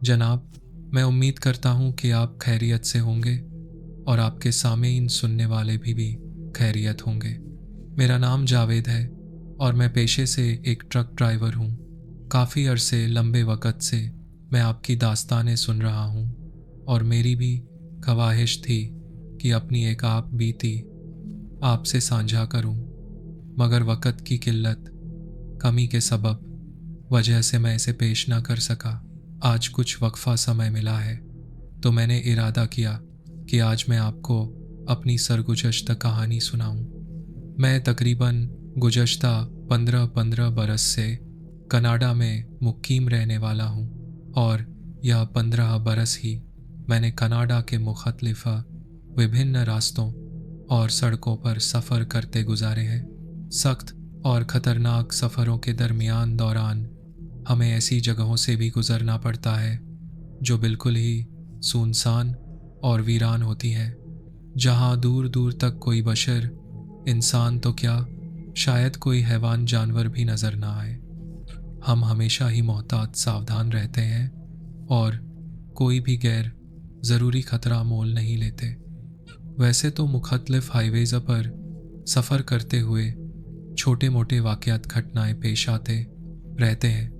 जनाब, मैं उम्मीद करता हूँ कि आप खैरियत से होंगे और आपके सामीन सुनने वाले भी खैरियत होंगे। मेरा नाम जावेद है और मैं पेशे से एक ट्रक ड्राइवर हूँ। काफ़ी अरसे लंबे वक़्त से मैं आपकी दास्तानें सुन रहा हूँ और मेरी भी ख्वाहिश थी कि अपनी एक आप बीती आपसे साझा करूँ, मगर वक़्त की किल्लत, कमी के सबब वजह से मैं इसे पेश ना कर सका। आज कुछ वक्फा समय मिला है तो मैंने इरादा किया कि आज मैं आपको अपनी सरगुज़श्त कहानी सुनाऊं। मैं तकरीबन गुज़श्ता 15 बरस से कनाडा में मुकीम रहने वाला हूं और यह 15 बरस ही मैंने कनाडा के मुख्तलिफ विभिन्न रास्तों और सड़कों पर सफ़र करते गुजारे हैं। सख्त और ख़तरनाक सफ़रों के दौरान हमें ऐसी जगहों से भी गुज़रना पड़ता है जो बिल्कुल ही सुनसान और वीरान होती हैं, जहाँ दूर दूर तक कोई बशर, इंसान तो क्या, शायद कोई हैवान जानवर भी नज़र ना आए। हम हमेशा ही मोहतात सावधान रहते हैं और कोई भी गैर ज़रूरी ख़तरा मोल नहीं लेते। वैसे तो मुख्तलिफ हाईवेज़ पर सफ़र करते हुए छोटे मोटे वाक़यात घटनाएं पेश आते रहते हैं,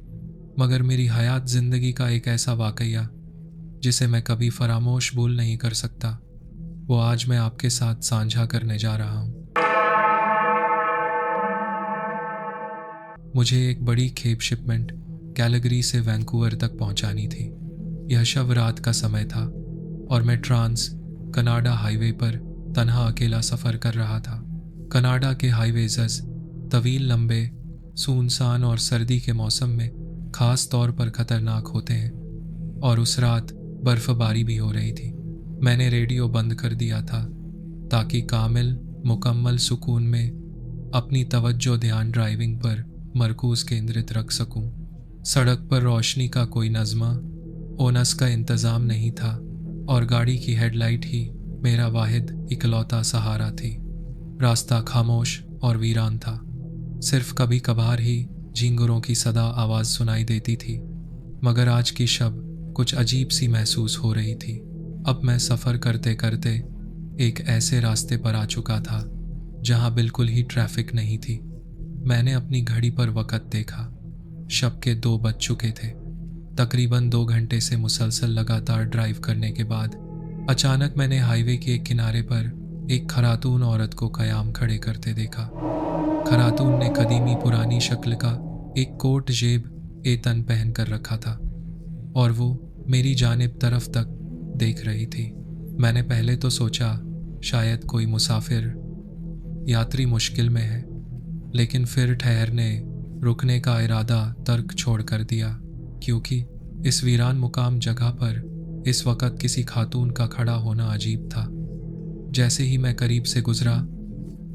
मगर मेरी हयात ज़िंदगी का एक ऐसा वाक़या जिसे मैं कभी फरामोश भूल नहीं कर सकता, वो आज मैं आपके साथ साझा करने जा रहा हूँ। मुझे एक बड़ी खेप शिपमेंट कैलगरी से वैंकूवर तक पहुंचानी थी। यह शब रात का समय था और मैं ट्रांस कनाडा हाईवे पर तन्हा अकेला सफ़र कर रहा था। कनाडा के हाईवेज़ तवील, लंबे, सुनसान और सर्दी के मौसम में ख़ास तौर पर ख़तरनाक होते हैं और उस रात बर्फ़बारी भी हो रही थी। मैंने रेडियो बंद कर दिया था ताकि मुकम्मल सुकून में अपनी तवज्जो ध्यान ड्राइविंग पर मरकूज़ केंद्रित रख सकूं। सड़क पर रोशनी का कोई नज़्मा ओनस का इंतज़ाम नहीं था और गाड़ी की हेडलाइट ही मेरा वाहिद इकलौता सहारा थी। रास्ता खामोश और वीरान था। सिर्फ कभी कभार ही झींगुरों की सदा आवाज़ सुनाई देती थी, मगर आज की शब कुछ अजीब सी महसूस हो रही थी। अब मैं सफ़र करते करते एक ऐसे रास्ते पर आ चुका था जहां बिल्कुल ही ट्रैफिक नहीं थी। मैंने अपनी घड़ी पर वक़्त देखा। शब के 2 बज चुके थे। तकरीबन 2 घंटे से मुसलसल लगातार ड्राइव करने के बाद अचानक मैंने हाईवे के एक किनारे पर एक खरातून औरत को क़याम खड़े करते देखा। खरातून ने कदीमी पुरानी शक्ल का एक कोट जेब तन पहन कर रखा था और वो मेरी जानिब तरफ तक देख रही थी। मैंने पहले तो सोचा शायद कोई मुसाफिर यात्री मुश्किल में है, लेकिन फिर ठहरने रुकने का इरादा तर्क छोड़ कर दिया, क्योंकि इस वीरान मुकाम जगह पर इस वक्त किसी खातून का खड़ा होना अजीब था। जैसे ही मैं करीब से गुजरा,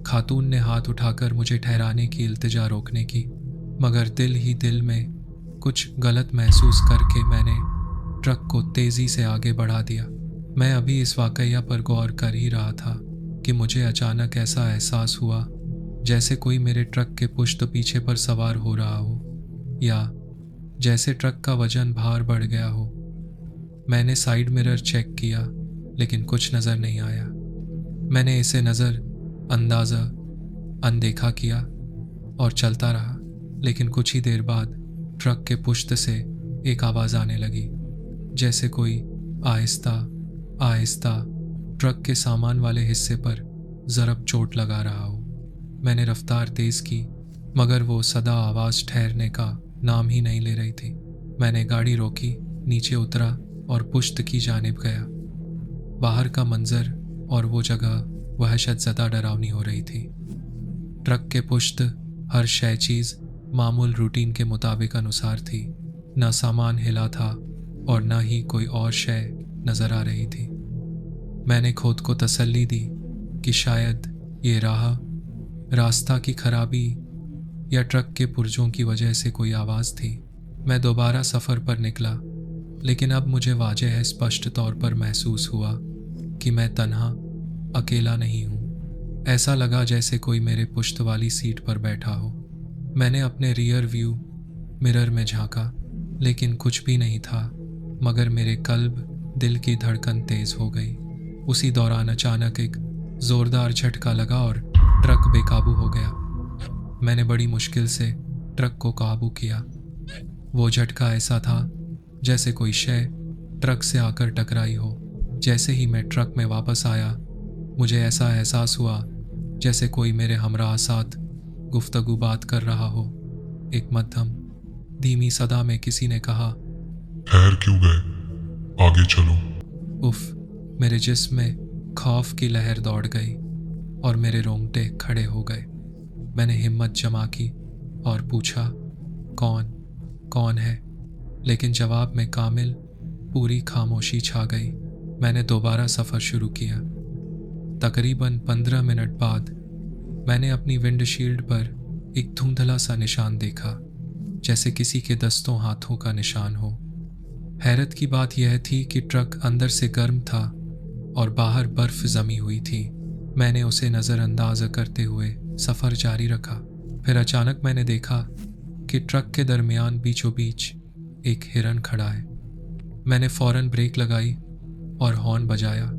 खातून ने हाथ उठाकर मुझे ठहराने की इल्तिजा रोकने की, मगर दिल ही दिल में कुछ गलत महसूस करके मैंने ट्रक को तेज़ी से आगे बढ़ा दिया। मैं अभी इस वाक़या पर गौर कर ही रहा था कि मुझे अचानक ऐसा एहसास हुआ जैसे कोई मेरे ट्रक के पुश्त पीछे पर सवार हो रहा हो, या जैसे ट्रक का वजन भार बढ़ गया हो। मैंने साइड मिरर चेक किया, लेकिन कुछ नज़र नहीं आया। मैंने इसे नज़र अंदाज़ा अनदेखा किया और चलता रहा, लेकिन कुछ ही देर बाद ट्रक के पुश्त से एक आवाज़ आने लगी, जैसे कोई आहिस्ता आहिस्ता ट्रक के सामान वाले हिस्से पर ज़रब चोट लगा रहा हो। मैंने रफ्तार तेज़ की, मगर वो सदा आवाज़ ठहरने का नाम ही नहीं ले रही थी। मैंने गाड़ी रोकी, नीचे उतरा और पुश्त की जानिब गया। बाहर का मंजर और वो जगह वहशत ज़दा डरावनी हो रही थी। ट्रक के पुश्त हर शय चीज़ मामूल रूटीन के मुताबिक अनुसार थी। न सामान हिला था और न ही कोई और शय नज़र आ रही थी। मैंने खुद को तसल्ली दी कि शायद ये रास्ता की खराबी या ट्रक के पुर्जों की वजह से कोई आवाज़ थी। मैं दोबारा सफ़र पर निकला, लेकिन अब मुझे वाज़ेह स्पष्ट तौर पर महसूस हुआ कि मैं तन्हा अकेला नहीं हूँ। ऐसा लगा जैसे कोई मेरे पुश्त वाली सीट पर बैठा हो। मैंने अपने रियर व्यू मिरर में झांका, लेकिन कुछ भी नहीं था, मगर मेरे कल्ब दिल की धड़कन तेज हो गई। उसी दौरान अचानक एक जोरदार झटका लगा और ट्रक बेकाबू हो गया। मैंने बड़ी मुश्किल से ट्रक को काबू किया। वो झटका ऐसा था जैसे कोई शय ट्रक से आकर टकराई हो। जैसे ही मैं ट्रक में वापस आया, मुझे ऐसा एहसास हुआ जैसे कोई मेरे हमराह साथ गुफ्तगू बात कर रहा हो। एक मध्यम धीमी सदा में किसी ने कहा, ठहर क्यों गए, आगे चलो। उफ, मेरे जिस्म में खौफ की लहर दौड़ गई और मेरे रोंगटे खड़े हो गए। मैंने हिम्मत जमा की और पूछा, कौन है? लेकिन जवाब में कामिल पूरी खामोशी छा गई। मैंने दोबारा सफ़र शुरू किया। तकरीबन 15 मिनट बाद मैंने अपनी विंडशील्ड पर एक धुंधला सा निशान देखा, जैसे किसी के दस्तों हाथों का निशान हो। हैरत की बात यह थी कि ट्रक अंदर से गर्म था और बाहर बर्फ जमी हुई थी। मैंने उसे नज़रअंदाज करते हुए सफ़र जारी रखा। फिर अचानक मैंने देखा कि ट्रक के दरमियान बीचों बीच एक हिरन खड़ा है। मैंने फौरन ब्रेक लगाई और हॉर्न बजाया,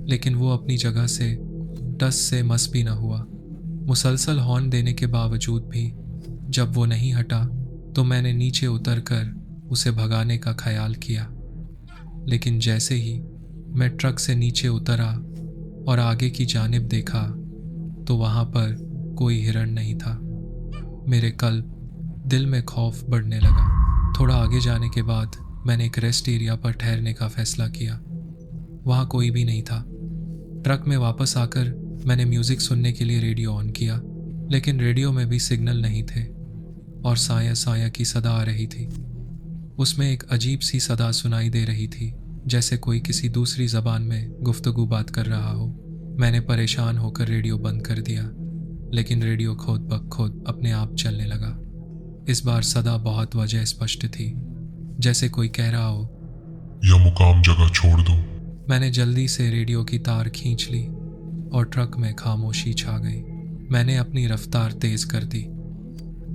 लेकिन वो अपनी जगह से टस से मस भी न हुआ। मुसलसल हॉर्न देने के बावजूद भी जब वो नहीं हटा तो मैंने नीचे उतरकर उसे भगाने का ख्याल किया। लेकिन जैसे ही मैं ट्रक से नीचे उतरा और आगे की जानिब देखा तो वहाँ पर कोई हिरण नहीं था। मेरे कल्ब दिल में खौफ बढ़ने लगा। थोड़ा आगे जाने के बाद मैंने एक रेस्ट एरिया पर ठहरने का फैसला किया। वहाँ कोई भी नहीं था। ट्रक में वापस आकर मैंने म्यूज़िक सुनने के लिए रेडियो ऑन किया, लेकिन रेडियो में भी सिग्नल नहीं थे और साया साया की सदा आ रही थी। उसमें एक अजीब सी सदा सुनाई दे रही थी, जैसे कोई किसी दूसरी ज़बान में गुफ्तगू बात कर रहा हो। मैंने परेशान होकर रेडियो बंद कर दिया, लेकिन रेडियो खुद ब खुद अपने आप चलने लगा। इस बार सदा बहुत वजह स्पष्ट थी, जैसे कोई कह रहा हो, यह मुकाम जगह छोड़ दो। मैंने जल्दी से रेडियो की तार खींच ली और ट्रक में खामोशी छा गई। मैंने अपनी रफ्तार तेज़ कर दी,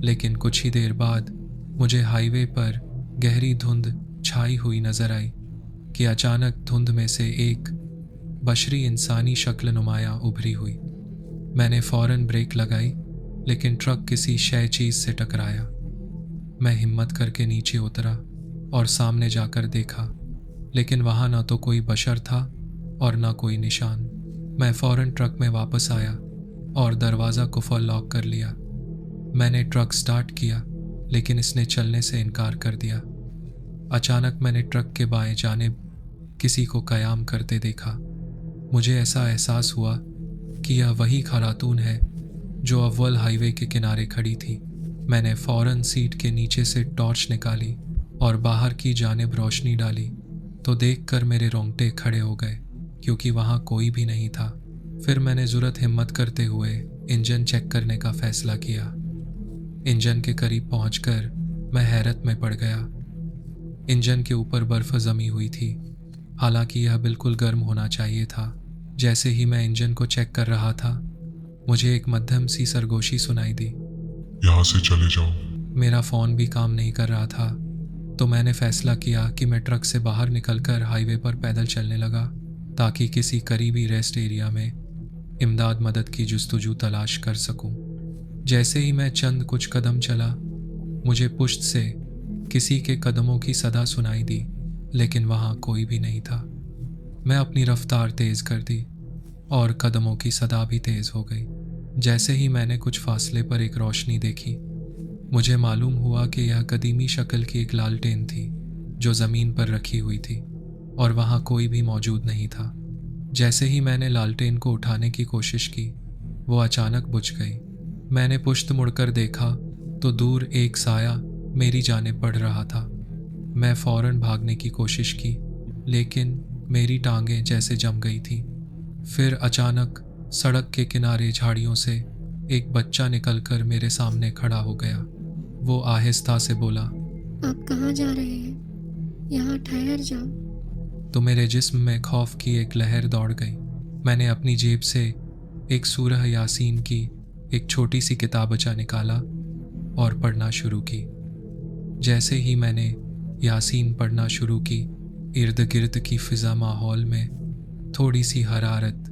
लेकिन कुछ ही देर बाद मुझे हाईवे पर गहरी धुंध छाई हुई नजर आई कि अचानक धुंध में से एक बशरी इंसानी शक्ल नुमाया उभरी हुई। मैंने फौरन ब्रेक लगाई, लेकिन ट्रक किसी शय चीज से टकराया। मैं हिम्मत करके नीचे उतरा और सामने जाकर देखा, लेकिन वहां ना तो कोई बशर था और ना कोई निशान। मैं फौरन ट्रक में वापस आया और दरवाज़ा कुफल लॉक कर लिया। मैंने ट्रक स्टार्ट किया, लेकिन इसने चलने से इनकार कर दिया। अचानक मैंने ट्रक के बाएं जानिब किसी को कयाम करते देखा। मुझे ऐसा एहसास हुआ कि यह वही खातून है जो अव्वल हाईवे के किनारे खड़ी थी। मैंने फौरन सीट के नीचे से टॉर्च निकाली और बाहर की जानिब रोशनी डाली, तो देखकर मेरे रोंगटे खड़े हो गए, क्योंकि वहाँ कोई भी नहीं था। फिर मैंने ज़ुरत हिम्मत करते हुए इंजन चेक करने का फैसला किया। इंजन के करीब पहुंचकर मैं हैरत में पड़ गया। इंजन के ऊपर बर्फ जमी हुई थी, हालांकि यह बिल्कुल गर्म होना चाहिए था। जैसे ही मैं इंजन को चेक कर रहा था, मुझे एक मध्यम सी सरगोशी सुनाई दी, यहाँ से चले जाओ। मेरा फ़ोन भी काम नहीं कर रहा था, तो मैंने फैसला किया कि मैं ट्रक से बाहर निकलकर हाईवे पर पैदल चलने लगा, ताकि किसी करीबी रेस्ट एरिया में इमदाद मदद की जुस्तजू तलाश कर सकूं। जैसे ही मैं चंद कुछ कदम चला, मुझे पुश्त से किसी के कदमों की सदा सुनाई दी, लेकिन वहाँ कोई भी नहीं था। मैं अपनी रफ्तार तेज़ कर दी और कदमों की सदा भी तेज़ हो गई। जैसे ही मैंने कुछ फासले पर एक रोशनी देखी, मुझे मालूम हुआ कि यह कदीमी शक्ल की एक लालटेन थी जो ज़मीन पर रखी हुई थी और वहाँ कोई भी मौजूद नहीं था। जैसे ही मैंने लालटेन को उठाने की कोशिश की, वो अचानक बुझ गई। मैंने पुश्त मुड़कर देखा तो दूर एक साया मेरी जानिब बढ़ रहा था। मैं फौरन भागने की कोशिश की, लेकिन मेरी टांगें जैसे जम गई थी। फिर अचानक सड़क के किनारे झाड़ियों से एक बच्चा निकलकर मेरे सामने खड़ा हो गया। वो आहिस्ता से बोला, आप कहाँ जा रहे हैं? यहाँ ठहर जाओ। तो मेरे जिस्म में खौफ की एक लहर दौड़ गई। मैंने अपनी जेब से एक सूरह यासीन की एक छोटी सी किताबचा निकाला और पढ़ना शुरू की। जैसे ही मैंने यासीन पढ़ना शुरू की, इर्द गिर्द की फिजा माहौल में थोड़ी सी हरारत,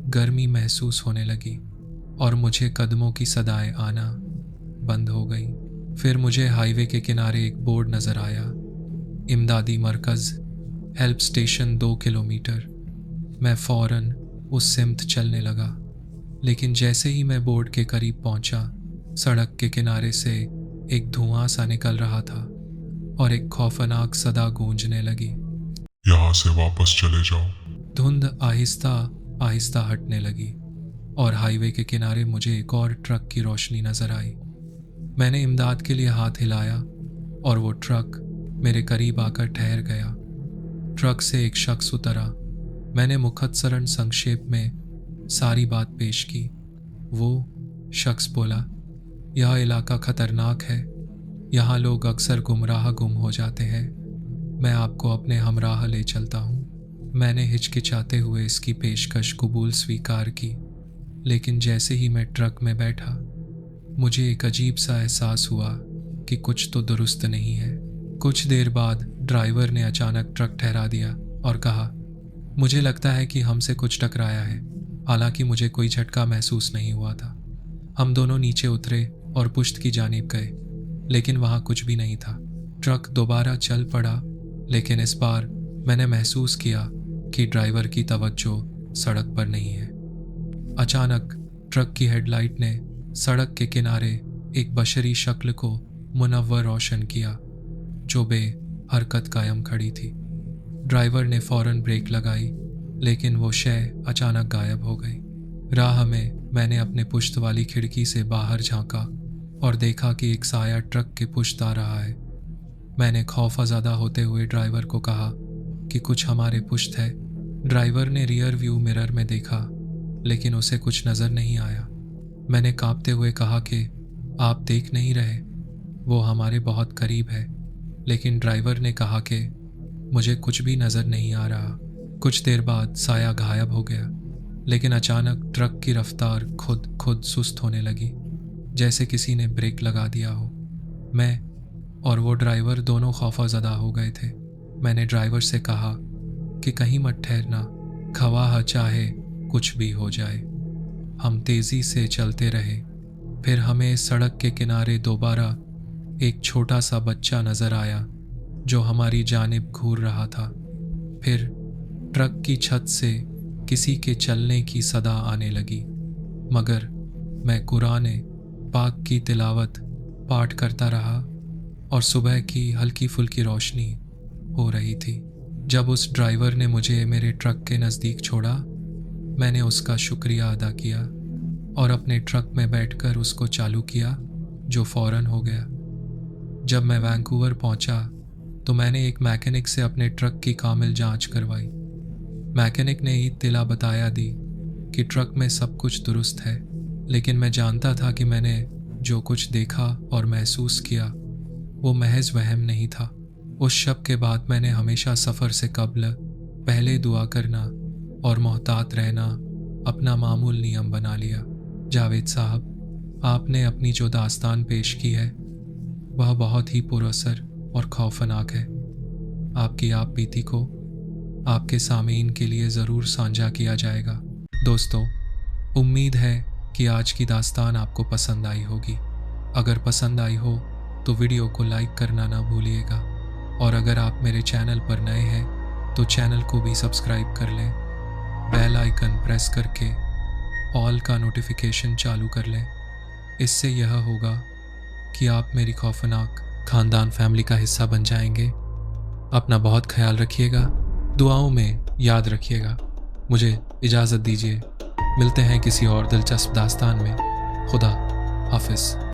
गर्मी महसूस होने लगी और मुझे कदमों की सदाएं आना बंद हो गई। फिर मुझे हाईवे के किनारे एक बोर्ड नज़र आया, इमदादी मरकज़, हेल्प स्टेशन 2 किलोमीटर। मैं फ़ौरन उस सिमत चलने लगा, लेकिन जैसे ही मैं बोर्ड के करीब पहुंचा, सड़क के किनारे से एक धुआं सा निकल रहा था और एक खौफनाक सदा गूंजने लगी, यहाँ से वापस चले जाओ। धुंध आहिस्ता आहिस्ता हटने लगी और हाईवे के किनारे मुझे एक और ट्रक की रोशनी नजर आई। मैंने इमदाद के लिए हाथ हिलाया और वो ट्रक मेरे करीब आकर ठहर गया। ट्रक से एक शख्स उतरा। मैंने मुखत्सरन संक्षेप में सारी बात पेश की। वो शख्स बोला, यह इलाका खतरनाक है, यहाँ लोग अक्सर गुम हो जाते हैं। मैं आपको अपने हमराह ले चलता हूँ। मैंने हिचकिचाते हुए इसकी पेशकश कबूल स्वीकार की, लेकिन जैसे ही मैं ट्रक में बैठा, मुझे एक अजीब सा एहसास हुआ कि कुछ तो दुरुस्त नहीं है। कुछ देर बाद ड्राइवर ने अचानक ट्रक ठहरा दिया और कहा, मुझे लगता है कि हमसे कुछ टकराया है। हालांकि मुझे कोई झटका महसूस नहीं हुआ था। हम दोनों नीचे उतरे और पुश्त की जानिब गए, लेकिन वहां कुछ भी नहीं था। ट्रक दोबारा चल पड़ा, लेकिन इस बार मैंने महसूस किया कि ड्राइवर की तवज्जो सड़क पर नहीं है। अचानक ट्रक की हेडलाइट ने सड़क के किनारे एक बशरी शक्ल को मुनव्वर रोशन किया, जो बेहरकत कायम खड़ी थी। ड्राइवर ने फौरन ब्रेक लगाई, लेकिन वो शय अचानक गायब हो गई। राह में मैंने अपने पुश्त वाली खिड़की से बाहर झांका और देखा कि एक साया ट्रक के पुश्त आ रहा है। मैंने खौफज़दा होते हुए ड्राइवर को कहा कि कुछ हमारे पुश्त है। ड्राइवर ने रियर व्यू मिरर में देखा, लेकिन उसे कुछ नज़र नहीं आया। मैंने कांपते हुए कहा कि आप देख नहीं रहे, वो हमारे बहुत करीब है, लेकिन ड्राइवर ने कहा कि मुझे कुछ भी नज़र नहीं आ रहा। कुछ देर बाद साया गायब हो गया, लेकिन अचानक ट्रक की रफ्तार खुद सुस्त होने लगी, जैसे किसी ने ब्रेक लगा दिया हो। मैं और वो ड्राइवर दोनों खौफज़दा हो गए थे। मैंने ड्राइवर से कहा कि कहीं मत ठहरना, खवाह चाहे कुछ भी हो जाए। हम तेज़ी से चलते रहे। फिर हमें सड़क के किनारे दोबारा एक छोटा सा बच्चा नज़र आया, जो हमारी जानिब घूर रहा था। फिर ट्रक की छत से किसी के चलने की सदा आने लगी, मगर मैं कुरान पाक की तिलावत पाठ करता रहा और सुबह की हल्की फुल्की रोशनी हो रही थी। जब उस ड्राइवर ने मुझे मेरे ट्रक के नज़दीक छोड़ा, मैंने उसका शुक्रिया अदा किया और अपने ट्रक में बैठकर उसको चालू किया, जो फ़ौरन हो गया। जब मैं वैंकूवर पहुंचा तो मैंने एक मैकेनिक से अपने ट्रक की कामिल जांच करवाई। मैकेनिक ने इत्तला बताया दी कि ट्रक में सब कुछ दुरुस्त है, लेकिन मैं जानता था कि मैंने जो कुछ देखा और महसूस किया वो महज वहम नहीं था। उस शब के बाद मैंने हमेशा सफ़र से कबल पहले दुआ करना और मोहतात रहना अपना मामूल नियम बना लिया। जावेद साहब, आपने अपनी जो दास्तान पेश की है वह बहुत ही पुरअसर और खौफनाक है। आपकी आप बीती को आपके सामीन के लिए ज़रूर साझा किया जाएगा। दोस्तों, उम्मीद है कि आज की दास्तान आपको पसंद आई होगी। अगर पसंद आई हो तो वीडियो को लाइक करना ना भूलिएगा, और अगर आप मेरे चैनल पर नए हैं तो चैनल को भी सब्सक्राइब कर लें। बेल आइकन प्रेस करके ऑल का नोटिफिकेशन चालू कर लें। इससे यह होगा कि आप मेरी खौफनाक ख़ानदान फैमिली का हिस्सा बन जाएंगे। अपना बहुत ख्याल रखिएगा, दुआओं में याद रखिएगा। मुझे इजाज़त दीजिए, मिलते हैं किसी और दिलचस्प दास्तान में। खुदा हाफिज़।